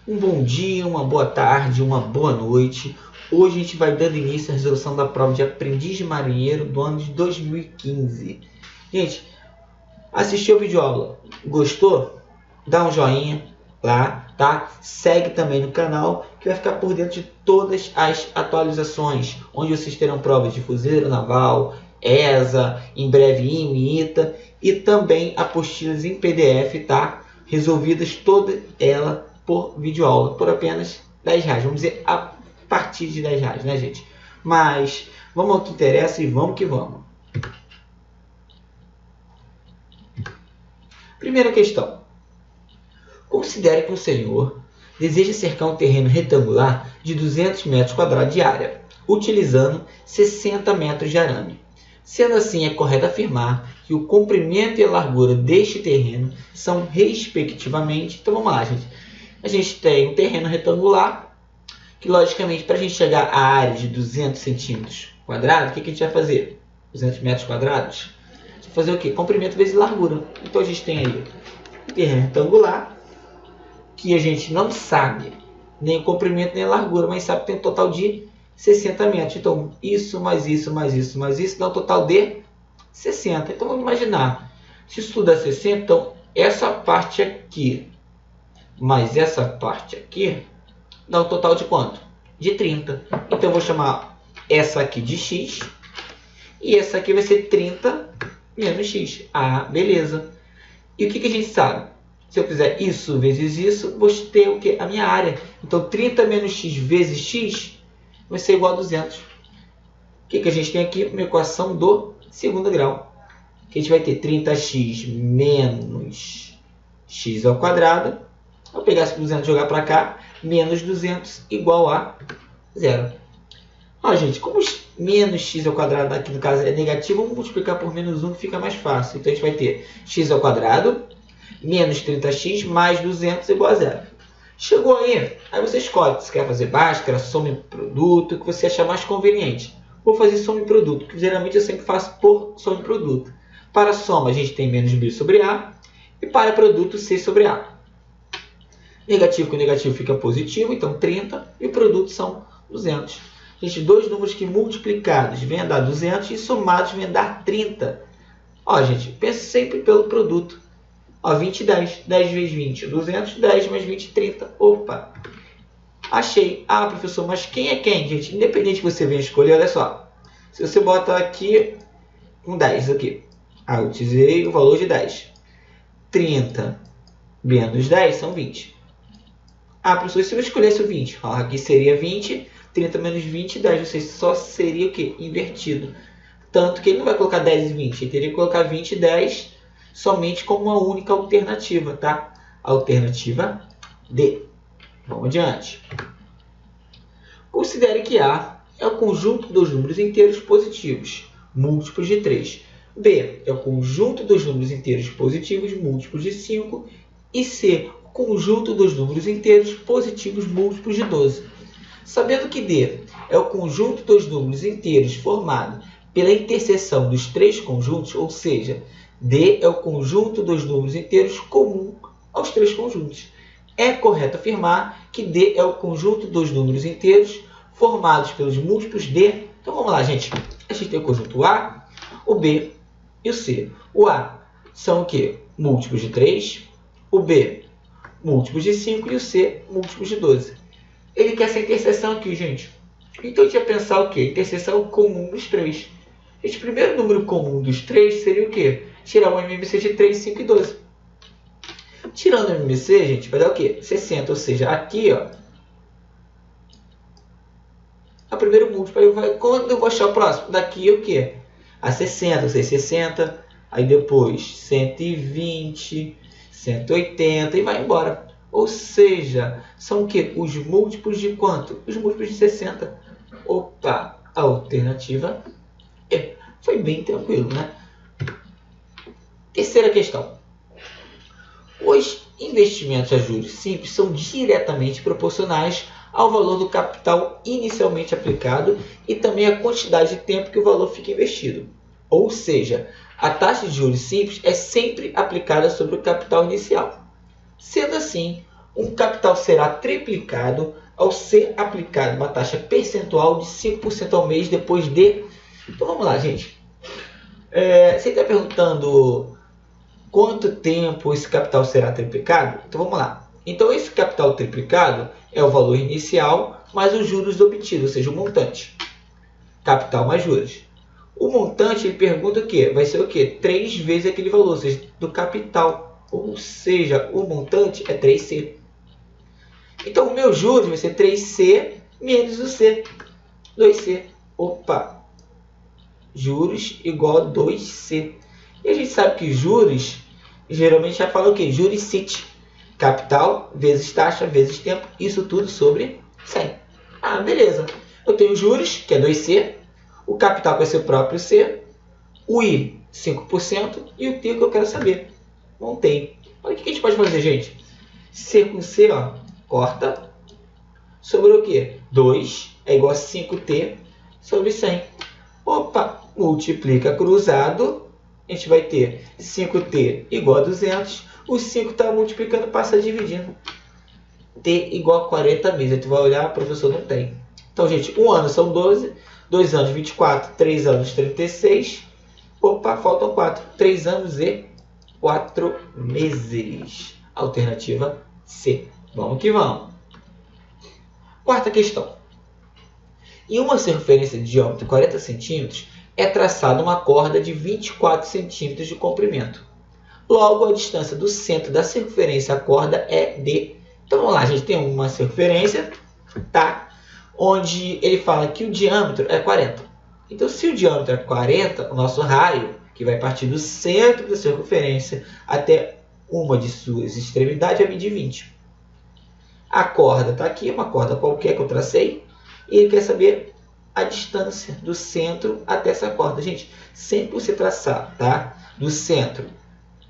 Um bom dia, uma boa tarde, uma boa noite. Hoje a gente vai dando início à resolução da prova de aprendiz de marinheiro do ano de 2015. Gente, assistiu a videoaula? Gostou? Dá um joinha lá, tá? Segue também no canal que vai ficar por dentro de todas as atualizações, onde vocês terão provas de fuzileiro naval, ESA, em breve IME-ITA e também apostilas em PDF, tá? Resolvidas toda ela por videoaula, por apenas R$10. Vamos dizer, a partir de R$10, né, gente? Mas vamos ao que interessa e vamos que vamos. Primeira questão. Considere que um senhor deseja cercar um terreno retangular de 200 metros quadrados de área, utilizando 60 metros de arame. Sendo assim, é correto afirmar que o comprimento e a largura deste terreno são respectivamente... Então vamos lá, gente. A gente tem um terreno retangular, que logicamente para a gente chegar à área de 200 centímetros quadrados, o que a gente vai fazer? 200 metros quadrados? A gente vai fazer o quê? Comprimento vezes largura. Então a gente tem aí um terreno retangular, que a gente não sabe nem o comprimento nem a largura, mas sabe que tem um total de 60 metros. Então, isso mais isso, mais isso, mais isso, dá um total de 60. Então, vamos imaginar. Se isso tudo é 60, então, essa parte aqui, mais essa parte aqui, dá um total de quanto? De 30. Então, eu vou chamar essa aqui de x, e essa aqui vai ser 30 menos x. Ah, beleza. E o que a gente sabe? Se eu fizer isso vezes isso, vou ter o quê? A minha área. Então, 30 menos x vezes x vai ser igual a 200. O que a gente tem aqui? Uma equação do segundo grau. Que a gente vai ter 30x menos x ao quadrado. Vou pegar esse 200 e jogar para cá. Menos 200 igual a 0. Ó, gente, como menos x ao quadrado aqui no caso é negativo, vamos multiplicar por menos 1 que fica mais fácil. Então, a gente vai ter x ao quadrado menos 30x mais 200 igual a 0. Chegou aí você escolhe se quer fazer Bhaskara, soma em produto, o que você achar mais conveniente. Vou fazer soma em produto, que geralmente eu sempre faço por soma em produto. Para soma a gente tem menos b sobre a, e para produto c sobre a. Negativo com negativo fica positivo, então 30, e o produto são 200. Gente, dois números que multiplicados vêm a dar 200 e somados vêm a dar 30. Ó, gente, pense sempre pelo produto. Ó, 20 e 10. 10 vezes 20, 200. 10 mais 20, 30. Opa! Achei. Ah, professor, mas quem é quem, gente? Independente que você venha escolher, olha só. Se você bota aqui um 10 aqui. Ah, eu utilizei o valor de 10. 30 menos 10 são 20. Ah, professor, se eu escolhesse o 20? Ó, aqui seria 20. 30 menos 20, 10. Ou seja, só seria o quê? Invertido. Tanto que ele não vai colocar 10 e 20. Ele teria que colocar 20 e 10... somente como uma única alternativa, tá? Alternativa D. Vamos adiante. Considere que A é o conjunto dos números inteiros positivos, múltiplos de 3. B é o conjunto dos números inteiros positivos, múltiplos de 5. E C, o conjunto dos números inteiros positivos, múltiplos de 12. Sabendo que D é o conjunto dos números inteiros formado pela interseção dos três conjuntos, ou seja, D é o conjunto dos números inteiros comum aos três conjuntos. É correto afirmar que D é o conjunto dos números inteiros formados pelos múltiplos D. Então vamos lá, gente. A gente tem o conjunto A, o B e o C. O A são o quê? Múltiplos de 3. O B, múltiplos de 5. E o C, múltiplos de 12. Ele quer essa interseção aqui, gente. Então a gente vai pensar o quê? Interseção comum dos três. Gente, o primeiro número comum dos três seria o quê? Tirar o MMC de 3, 5 e 12. Tirando o MMC, gente, vai dar o quê? 60. Ou seja, aqui, ó, é o primeiro múltiplo. Aí quando eu vou achar o próximo? Daqui é o quê? A 60, ou seja, 60. Aí depois 120, 180 e vai embora. Ou seja, são o quê? Os múltiplos de quanto? Os múltiplos de 60. Opa, a alternativa E. Foi bem tranquilo, né? Terceira questão. Os investimentos a juros simples são diretamente proporcionais ao valor do capital inicialmente aplicado e também à quantidade de tempo que o valor fica investido. Ou seja, a taxa de juros simples é sempre aplicada sobre o capital inicial. Sendo assim, um capital será triplicado ao ser aplicada uma taxa percentual de 5% ao mês depois de... Então vamos lá, gente. Você está perguntando quanto tempo esse capital será triplicado? Então vamos lá. Então esse capital triplicado é o valor inicial mais os juros obtidos, ou seja, o montante. Capital mais juros. O montante, ele pergunta o quê? Vai ser o quê? 3 vezes aquele valor, ou seja, do capital. Ou seja, o montante é 3C. Então o meu juros vai ser 3C menos o C. 2C. Opa! Juros igual a 2C. E a gente sabe que juros, geralmente já fala o quê? Juricite. Capital vezes taxa vezes tempo. Isso tudo sobre 100. Ah, beleza. Eu tenho juros, que é 2C. O capital vai ser o próprio C. O I, 5%. E o T que eu quero saber. Montei. Olha o que a gente pode fazer, gente. C com C, ó, corta. Sobrou o quê? 2 é igual a 5T sobre 100. Opa, multiplica cruzado. A gente vai ter 5T igual a 200. O 5 está multiplicando, passa dividindo. T igual a 40 meses. Tu vai olhar, professor, não tem. Então, gente, um ano são 12. 2 anos, 24. 3 anos, 36. Opa, faltam 4. 3 anos e 4 meses. Alternativa C. Vamos que vamos. Quarta questão. Em uma circunferência de diâmetro de 40 centímetros, é traçada uma corda de 24 centímetros de comprimento. Logo, a distância do centro da circunferência à corda é D. Então, vamos lá, a gente tem uma circunferência, tá? Onde ele fala que o diâmetro é 40. Então, se o diâmetro é 40, o nosso raio, que vai partir do centro da circunferência até uma de suas extremidades, vai medir 20. A corda está aqui, uma corda qualquer que eu tracei, e ele quer saber a distância do centro até essa corda. Gente, sempre você traçar, tá? Do centro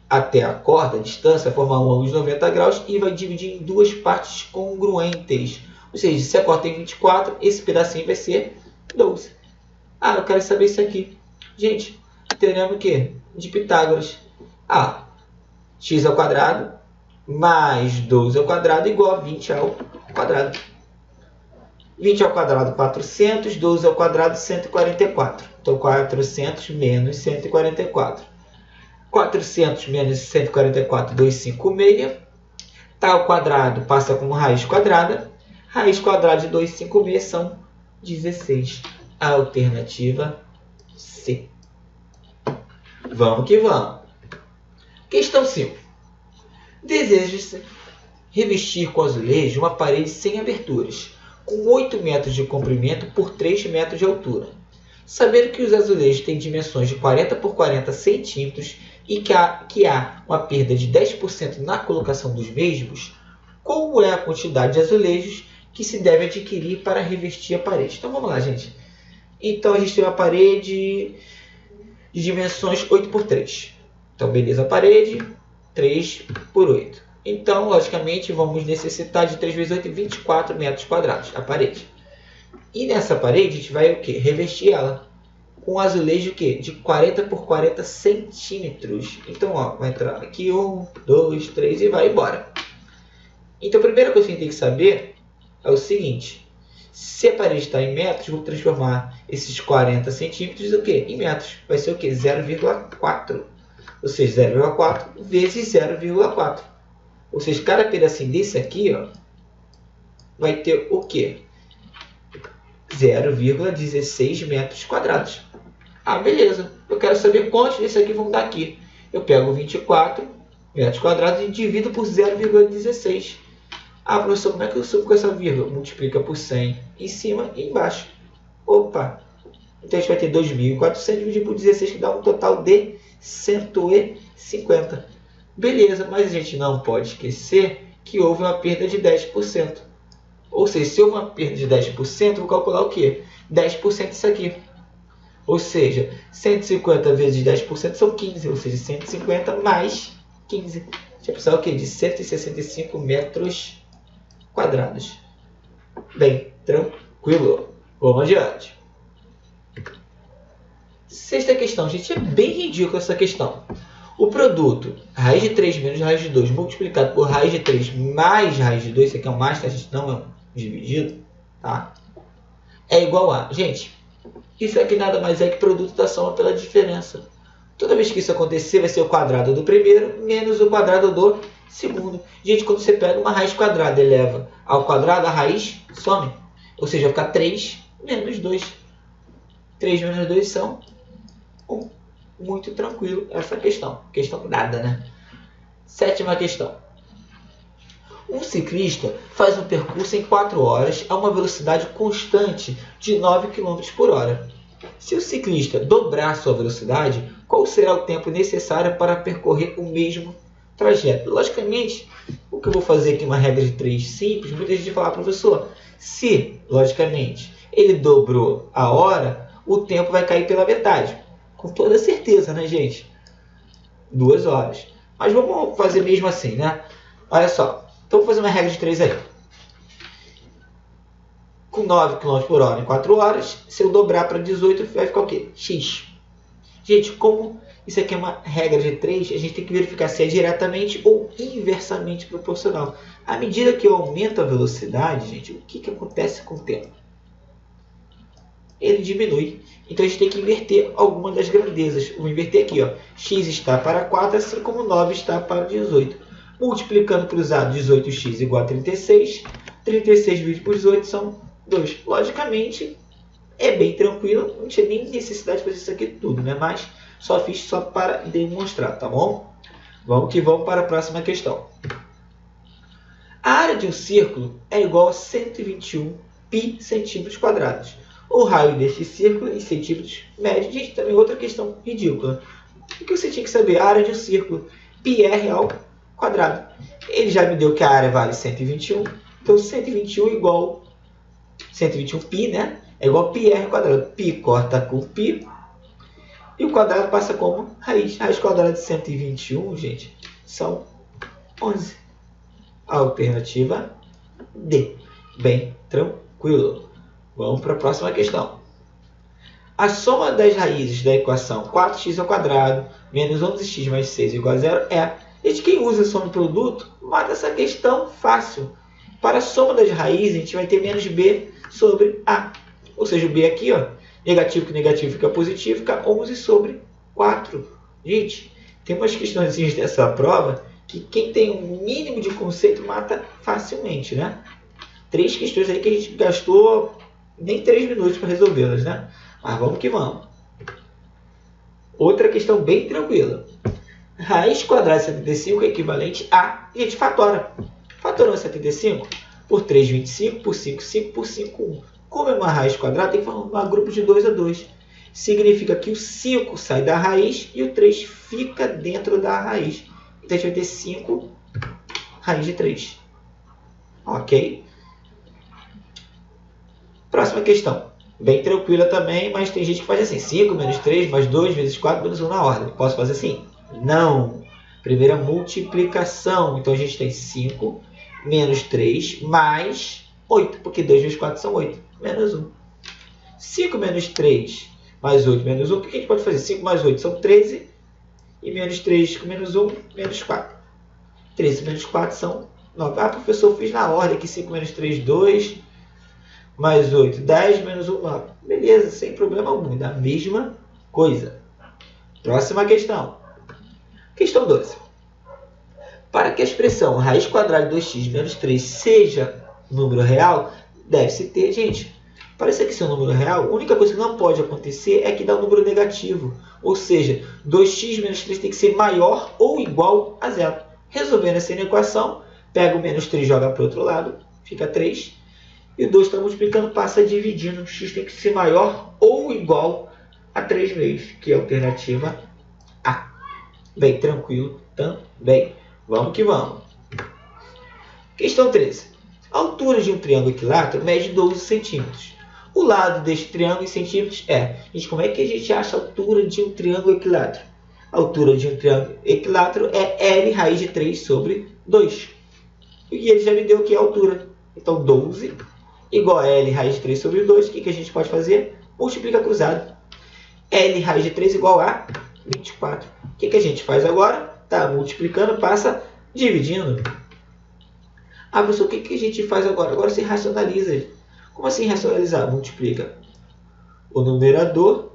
até a corda, a distância vai formar um ângulo de 90 graus e vai dividir em duas partes congruentes. Ou seja, se a corda tem 24, esse pedacinho vai ser 12. Ah, eu quero saber isso aqui. Gente, teorema o quê? De Pitágoras. Ah, x ao quadrado mais 12 ao quadrado igual a 20 ao quadrado. 20 ao quadrado, 400. 12 ao quadrado, 144. Então, 400 menos 144. 400 menos 144, 256. Tá ao quadrado, passa como raiz quadrada. Raiz quadrada de 256 são 16. A alternativa C. Vamos que vamos. Questão 5. Deseja-se revestir com azulejo uma parede sem aberturas, com 8 metros de comprimento por 3 metros de altura. Sabendo que os azulejos têm dimensões de 40 por 40 centímetros e que há uma perda de 10% na colocação dos mesmos, qual é a quantidade de azulejos que se deve adquirir para revestir a parede? Então vamos lá, gente. Então a gente tem uma parede de dimensões 8 por 3. Então beleza, a parede 3 por 8. Então, logicamente, vamos necessitar de 3 vezes 8, 24 metros quadrados, a parede. E nessa parede, a gente vai o quê? Revestir ela com um azulejo o quê? De 40 por 40 centímetros. Então, ó, vai entrar aqui 1, 2, 3 e vai embora. Então, a primeira coisa que a gente tem que saber é o seguinte. Se a parede está em metros, vou transformar esses 40 centímetros o quê? Em metros. Vai ser o quê? 0,4. Ou seja, 0,4 vezes 0,4. Ou seja, cada pedacinho desse aqui, ó, vai ter o quê? 0,16 metros quadrados. Ah, beleza. Eu quero saber quantos desse aqui vão dar aqui. Eu pego 24 metros quadrados e divido por 0,16. Ah, professor, como é que eu subo com essa vírgula? Multiplica por 100 em cima e embaixo. Opa! Então a gente vai ter 2.400 dividido por 16, que dá um total de 150. Beleza, mas a gente não pode esquecer que houve uma perda de 10%. Ou seja, se houve uma perda de 10%, eu vou calcular o quê? 10% disso aqui. Ou seja, 150 vezes 10% são 15. Ou seja, 150 mais 15. A gente vai precisar o quê? De 165 metros quadrados. Bem, tranquilo. Vamos adiante. Sexta questão. Gente, é bem ridícula essa questão. O produto, raiz de 3 menos raiz de 2 multiplicado por raiz de 3 mais raiz de 2, isso aqui é um mais, tá? A gente não é um dividido, tá? É igual a... Gente, isso aqui nada mais é que produto da soma pela diferença. Toda vez que isso acontecer, vai ser o quadrado do primeiro menos o quadrado do segundo. Gente, quando você pega uma raiz quadrada e eleva ao quadrado, a raiz some. Ou seja, vai ficar 3 menos 2. 3 menos 2 são 1. Muito tranquilo essa questão. Questão dada, né? 7ª questão. Um ciclista faz um percurso em 4 horas a uma velocidade constante de 9 km por hora. Se o ciclista dobrar sua velocidade, qual será o tempo necessário para percorrer o mesmo trajeto? Logicamente, o que eu vou fazer aqui é uma regra de 3 simples. Muita gente vai falar, professor, se, logicamente, ele dobrou a hora, o tempo vai cair pela metade. Com toda certeza, né, gente? 2 horas. Mas vamos fazer mesmo assim, né? Olha só. Então, vou fazer uma regra de 3 aí. Com 9 km por hora em 4 horas, se eu dobrar para 18, vai ficar o quê? X. Gente, como isso aqui é uma regra de 3, a gente tem que verificar se é diretamente ou inversamente proporcional. À medida que eu aumento a velocidade, gente, o que acontece com o tempo? Ele diminui. Então, a gente tem que inverter alguma das grandezas. Vou inverter aqui, ó. X está para 4, assim como 9 está para 18. Multiplicando cruzado, 18x igual a 36. 36 dividido por 18 são 2. Logicamente, é bem tranquilo. Não tinha nem necessidade de fazer isso aqui tudo, né? Mas só fiz só para demonstrar, tá bom? Vamos que vamos para a próxima questão. A área de um círculo é igual a 121 π centímetros quadrados. O raio deste círculo em centímetros médios. Gente, também outra questão ridícula. O que você tinha que saber? A área de um círculo, πr ao quadrado. Ele já me deu que a área vale 121. Então, 121 igual 121 π, né? É igual a πr ao quadrado. Π corta com π. E o quadrado passa como raiz. Raiz quadrada de 121, gente, são 11. A alternativa D. Bem tranquilo. Vamos para a próxima questão. A soma das raízes da equação 4x ao quadrado menos 11x mais 6 igual a 0 é... Gente, quem usa soma de produto, mata essa questão fácil. Para a soma das raízes, a gente vai ter menos b sobre a. Ou seja, o b aqui, ó, negativo com negativo fica positivo, fica 11 sobre 4. Gente, tem umas questões dessa prova que quem tem um mínimo de conceito mata facilmente, né? 3 questões aí que a gente gastou nem 3 minutos para resolvê-las, né? Mas vamos que vamos. Outra questão bem tranquila. Raiz quadrada de 75 é equivalente a... Gente, fatora. Fatorando 75 por 3, 25, por 5, 5, por 5, 1. Como é uma raiz quadrada, tem que formar um grupo de 2 a 2. Significa que o 5 sai da raiz e o 3 fica dentro da raiz. Então, a gente vai ter 5 raiz de 3. Ok? Próxima questão. Bem tranquila também, mas tem gente que faz assim. 5 menos 3 mais 2 vezes 4 menos 1 na ordem. Posso fazer assim? Não. Primeira multiplicação. Então, a gente tem 5 menos 3 mais 8. Porque 2 vezes 4 são 8. Menos 1. 5 menos 3 mais 8 menos 1. O que a gente pode fazer? 5 mais 8 são 13. E menos 3 com menos 1, menos 4. 13 menos 4 são 9. Ah, professor, fiz na ordem aqui. 5 menos 3, 2. Mais 8, 10. Menos 1, 9. Beleza, sem problema algum. Da mesma coisa. Próxima questão. Questão 12. Para que a expressão raiz quadrada de 2x menos 3 seja número real, deve-se ter, gente, para isso aqui ser um número real, a única coisa que não pode acontecer é que dá um número negativo. Ou seja, 2x menos 3 tem que ser maior ou igual a 0. Resolvendo essa equação, pega o menos 3 e joga para o outro lado, fica 3. E o 2 está multiplicando, passa dividindo. X tem que ser maior ou igual a 3 vezes, que é a alternativa A. Bem tranquilo também. Vamos que vamos. Questão 13. A altura de um triângulo equilátero mede 12 centímetros. O lado deste triângulo em centímetros é... Gente, como é que a gente acha a altura de um triângulo equilátero? A altura de um triângulo equilátero é L raiz de 3 sobre 2. E ele já me deu aqui a altura. Então, 12 igual a L raiz de 3 sobre 2. O que a gente pode fazer? Multiplica cruzado. L raiz de 3 igual a 24. O que a gente faz agora? Tá multiplicando, passa dividindo. Ah, professor, o que a gente faz agora? Agora você racionaliza. Como assim racionalizar? Multiplica o numerador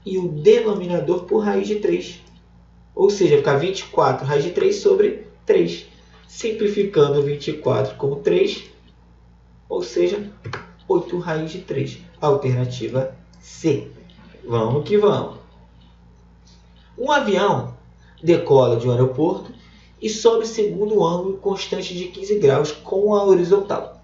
e o denominador por raiz de 3. Ou seja, fica 24 raiz de 3 sobre 3. Simplificando 24 como 3, ou seja, 8 raiz de 3. Alternativa C. Vamos que vamos. Um avião decola de um aeroporto e sobe segundo o ângulo constante de 15 graus com a horizontal.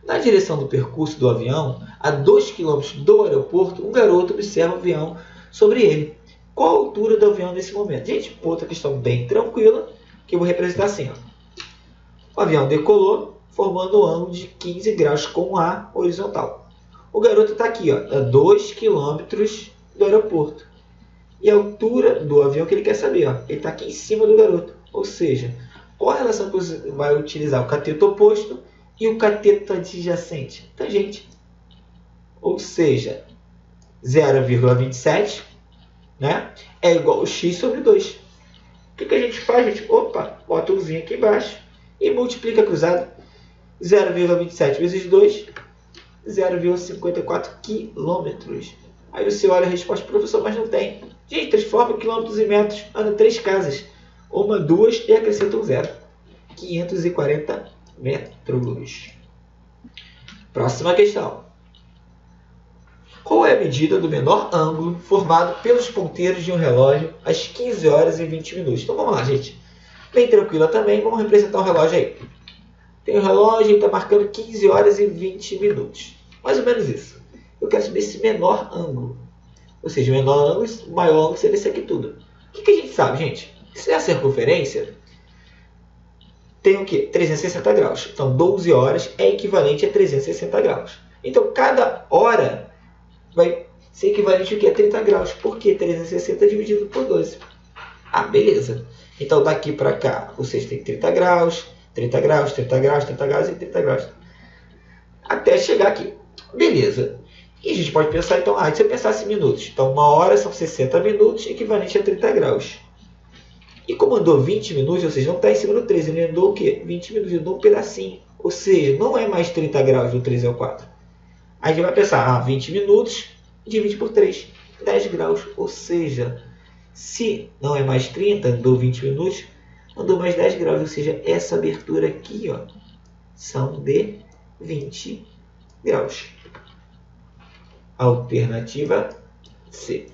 Na direção do percurso do avião, a 2 km do aeroporto, um garoto observa o avião sobre ele. Qual a altura do avião nesse momento? Gente, outra questão bem tranquila, que eu vou representar assim. O avião decolou, formando um ângulo de 15 graus com a horizontal. O garoto está aqui, a 2 km do aeroporto. E a altura do avião que ele quer saber, ele está aqui em cima do garoto. Ou seja, qual a relação que você vai utilizar? O cateto oposto e o cateto adjacente. Tangente. Ou seja, 0,27, né, é igual a x sobre 2. O que a gente faz, gente? Opa, bota o zinho aqui embaixo e multiplica cruzado. 0,27 vezes 2, 0,54 quilômetros. Aí você olha a resposta, professor, mas não tem. Gente, transforma quilômetros em metros, anda 3 casas. Uma, 2 e acrescenta um 0. 540 metros. Próxima questão. Qual é a medida do menor ângulo formado pelos ponteiros de um relógio às 15 horas e 20 minutos? Então vamos lá, gente. Bem tranquila também, vamos representar o relógio aí. Tem o relógio e está marcando 15 horas e 20 minutos. Mais ou menos isso. Eu quero saber esse menor ângulo. Ou seja, o menor ângulo, o maior ângulo seria esse aqui tudo. O que a gente sabe, gente? Se é a circunferência, tem o quê? 360 graus. Então, 12 horas é equivalente a 360 graus. Então, cada hora vai ser equivalente ao quê? A 30 graus. Por que 360 dividido por 12? Ah, beleza. Então, daqui para cá, vocês têm 30 graus, 30 graus, 30 graus, 30 graus e 30 graus. Até chegar aqui. Beleza. E a gente pode pensar, então, se eu pensasse em minutos. Então, uma hora são 60 minutos, equivalente a 30 graus. E como andou 20 minutos, ou seja, não está em cima do 13, ele andou o quê? 20 minutos, andou um pedacinho. Ou seja, não é mais 30 graus do 13 ao 4. Aí a gente vai pensar, 20 minutos, divide por 3, 10 graus. Ou seja, se não é mais 30, andou 20 minutos, andou mais 10 graus. Ou seja, essa abertura aqui, são de 20 graus. Alternativa C.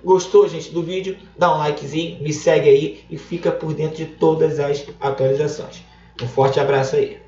Gostou, gente, do vídeo? Dá um likezinho, me segue aí e fica por dentro de todas as atualizações. Um forte abraço aí.